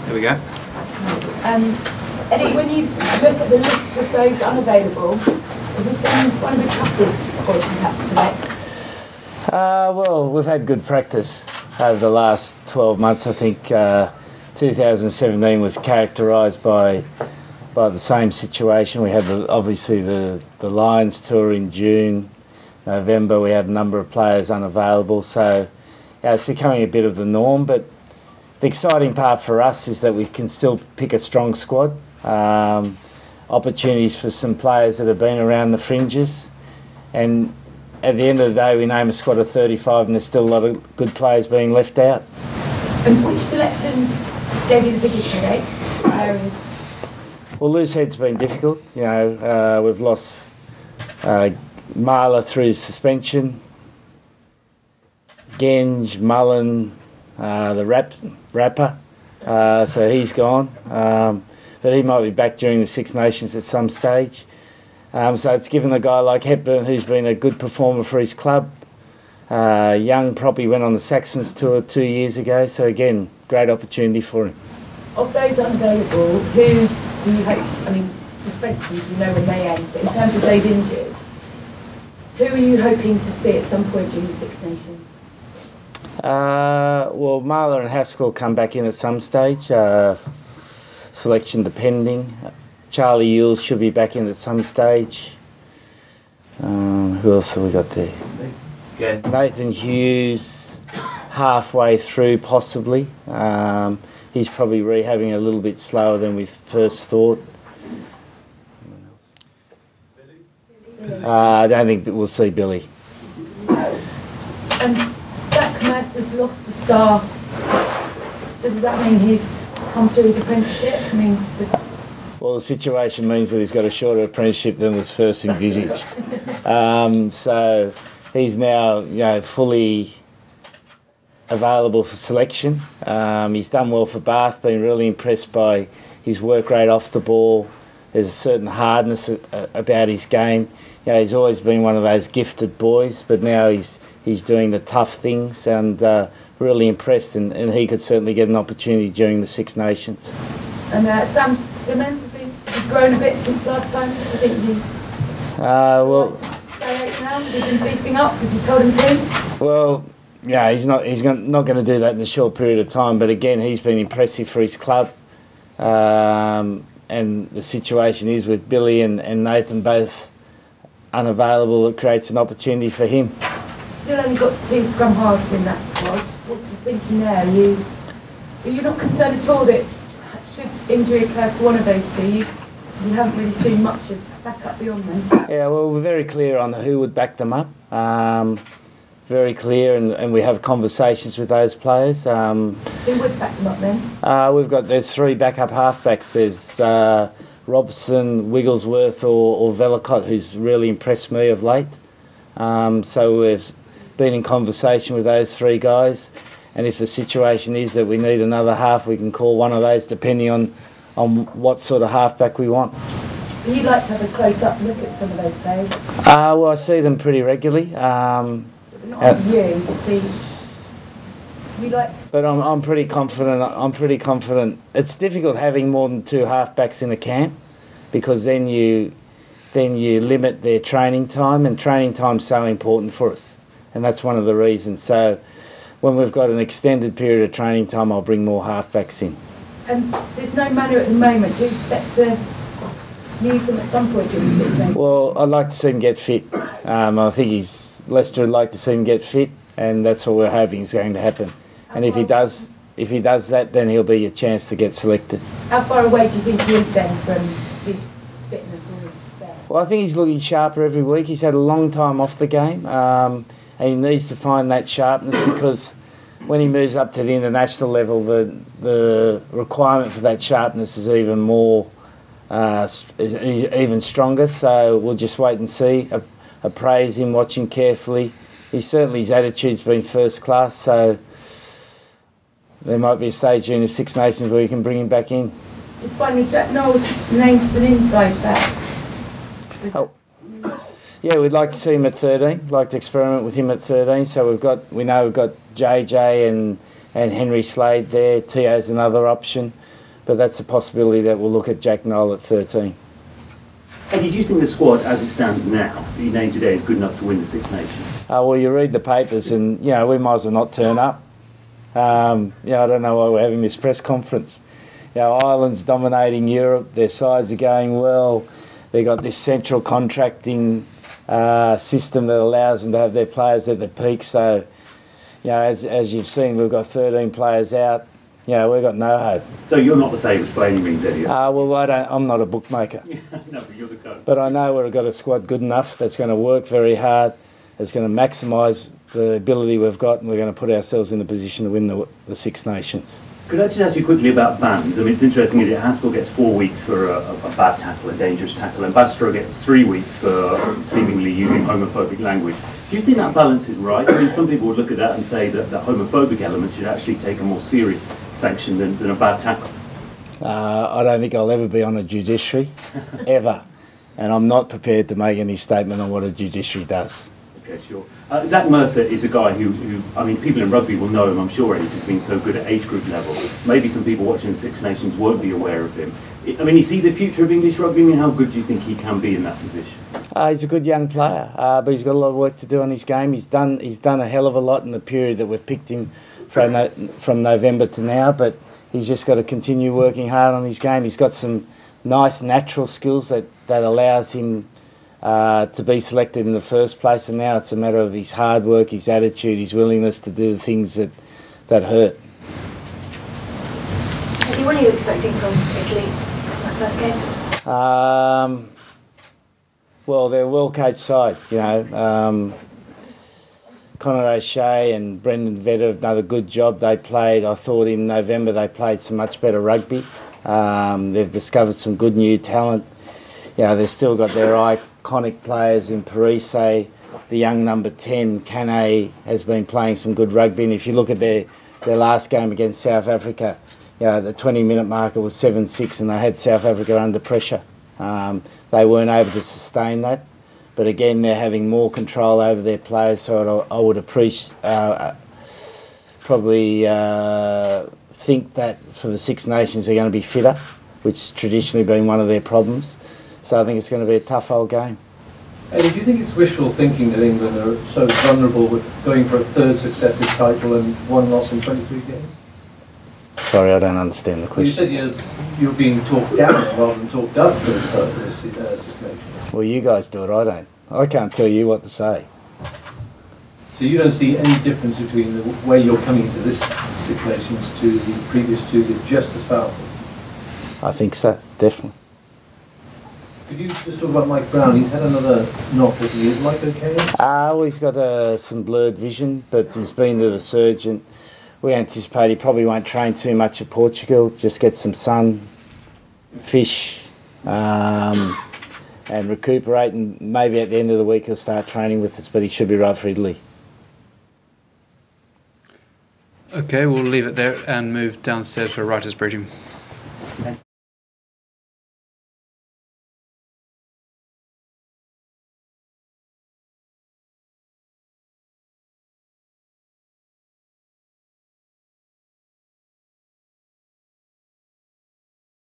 There we go. Eddie, when you look at the list of those unavailable, has this been one of the toughest squads you've had to select? Well, we've had good practice over the last 12 months. I think 2017 was characterised by the same situation. We had obviously the Lions tour in June, November. We had a number of players unavailable, so it's becoming a bit of the norm. But the exciting part for us is that we can still pick a strong squad. Opportunities for some players that have been around the fringes, and at the end of the day we name a squad of 35 and there's still a lot of good players being left out. And which selections gave you the biggest headache areas? Well, loose head's been difficult. You know, we've lost Marler through suspension, Genge, Mullen, the rapper, so he's gone. But he might be back during the Six Nations at some stage. So it's given a guy like Hepburn, who's been a good performer for his club. Young probably went on the Saxons tour 2 years ago, so again, great opportunity for him. Of those unavailable, who do you hope, I mean, suspensions, we know when they end, but in terms of those injured, who are you hoping to see at some point during the Six Nations? Well, Marler and Haskell come back in at some stage. Selection depending. Charlie Ewells should be back in at some stage. Who else have we got there? Yeah. Nathan Hughes, halfway through possibly. He's probably rehabbing a little bit slower than we first thought. I don't think we'll see Billy. Zach Commerce has lost a star. So does that mean he's come through his apprenticeship? I mean, well, the situation means that he's got a shorter apprenticeship than was first envisaged. So he's now, fully available for selection. He's done well for Bath, been really impressed by his work rate off the ball. There's a certain hardness about his game. He's always been one of those gifted boys, but now he's doing the tough things, and really impressed, and he could certainly get an opportunity during the Six Nations. And Sam Simmons, has he grown a bit since last time? I think he... Well... Now? Has he been beefing up because you told him to? Well, he's not going to do that in a short period of time, but again, he's been impressive for his club. And the situation is with Billy and Nathan both unavailable, it creates an opportunity for him. Still only got 2 scrum halves in that squad. What's the thinking there? Are you not concerned at all that should injury occur to one of those two, you haven't really seen much of backup beyond them? Yeah, well, we're very clear on who would back them up. Very clear, and we have conversations with those players. Who would back them up then? There's 3 backup halfbacks. There's Robson, Wigglesworth or Velicott, who's really impressed me of late. So we've been in conversation with those 3 guys, and if the situation is that we need another half, we can call one of those depending on what sort of halfback we want. You'd like to have a close-up look at some of those players? Well, I see them pretty regularly. But not you to see. But I'm pretty confident. It's difficult having more than 2 halfbacks in a camp, because then you limit their training time, and training time's so important for us, and that's one of the reasons. So when we've got an extended period of training time, I'll bring more halfbacks in. And there's no Manu at the moment. Do you expect to use him at some point during the Six Nations? Well, I'd like to see him get fit. I think Leicester would like to see him get fit, and that's what we're hoping is going to happen. And if he does that, then he'll be a chance to get selected. How far away do you think he is then from his fitness or his best? Well, I think he's looking sharper every week. He's had a long time off the game, and he needs to find that sharpness, because when he moves up to the international level, the requirement for that sharpness is even more, even stronger. So we'll just wait and see. Appraise him, watch him carefully. His attitude's been first class, so there might be a stage during the Six Nations where you can bring him back in. Just finally, Jack Knowles named as an inside back. Yeah, we'd like to see him at 13. Like to experiment with him at 13. So we know we've got JJ and Henry Slade there. Tio's another option. but that's a possibility that we'll look at Jack Noel at 13. Eddie, do you think the squad, as it stands now, that you named today, is good enough to win the Six Nations? Well, you read the papers and, you know, we might as well not turn up. I don't know why we're having this press conference. Ireland's dominating Europe, their sides are going well, they've got this central contracting system that allows them to have their players at their peak. So, as you've seen, we've got 13 players out. We've got no hope. So you're not the favourites by any means, Eddie? Well, I'm not a bookmaker. No, but you're the coach. But I know we've got a squad good enough that's going to work very hard, that's going to maximise the ability we've got, and we're going to put ourselves in the position to win the Six Nations. Could I just ask you quickly about bans? I mean, it's interesting that Haskell gets 4 weeks for a bad tackle, a dangerous tackle, and Bastro gets 3 weeks for seemingly using homophobic language. Do you think that balance is right? I mean, some people would look at that and say that the homophobic element should actually take a more serious sanction than a bad tackle. I don't think I'll ever be on a judiciary, ever. And I'm not prepared to make any statement on what a judiciary does. Okay, sure. Zach Mercer is a guy who, I mean, people in rugby will know him, I'm sure, he's been so good at age group level. Maybe some people watching the Six Nations won't be aware of him. I mean, is he the future of English rugby? I mean, how good do you think he can be in that position? He's a good young player, but he's got a lot of work to do on his game. He's done a hell of a lot in the period that we've picked him from November to now, but he's just got to continue working hard on his game. He's got some nice natural skills that allows him to be selected in the first place, and now it's a matter of his hard work, his attitude, his willingness to do the things that hurt. Eddie, what are you expecting from Italy in that first game? Well, they're a well-coached side, Conor O'Shea and Brendan Vedder have done a good job. I thought in November they played some much better rugby. They've discovered some good new talent. They've still got their iconic players in Parise. The young number 10, Kane, has been playing some good rugby. And if you look at their last game against South Africa, the 20-minute marker was 7-6 and they had South Africa under pressure. They weren't able to sustain that. But again, they're having more control over their players, so I would probably think that for the Six Nations they're going to be fitter, which has traditionally been one of their problems. So I think it's going to be a tough old game. Eddie, do you think it's wishful thinking that England are so vulnerable with going for a third successive title and 1 loss in 23 games? Sorry, I don't understand the question. You said you're being talked down rather than talked up for this situation. Well, you guys do it, I don't. I can't tell you what to say. So you don't see any difference between the way you're coming to this Six Nations to the previous two that's just as powerful? I think so, definitely. Could you just talk about Mike Brown? He's had another knock, hasn't he? Is Mike okay? Well, he's got some blurred vision, but he's been to the surgeon. We anticipate he probably won't train too much at Portugal, just get some sun, fish, and recuperate, and maybe at the end of the week he'll start training with us, but he should be right for Italy. Okay, we'll leave it there and move downstairs for a writer's briefing.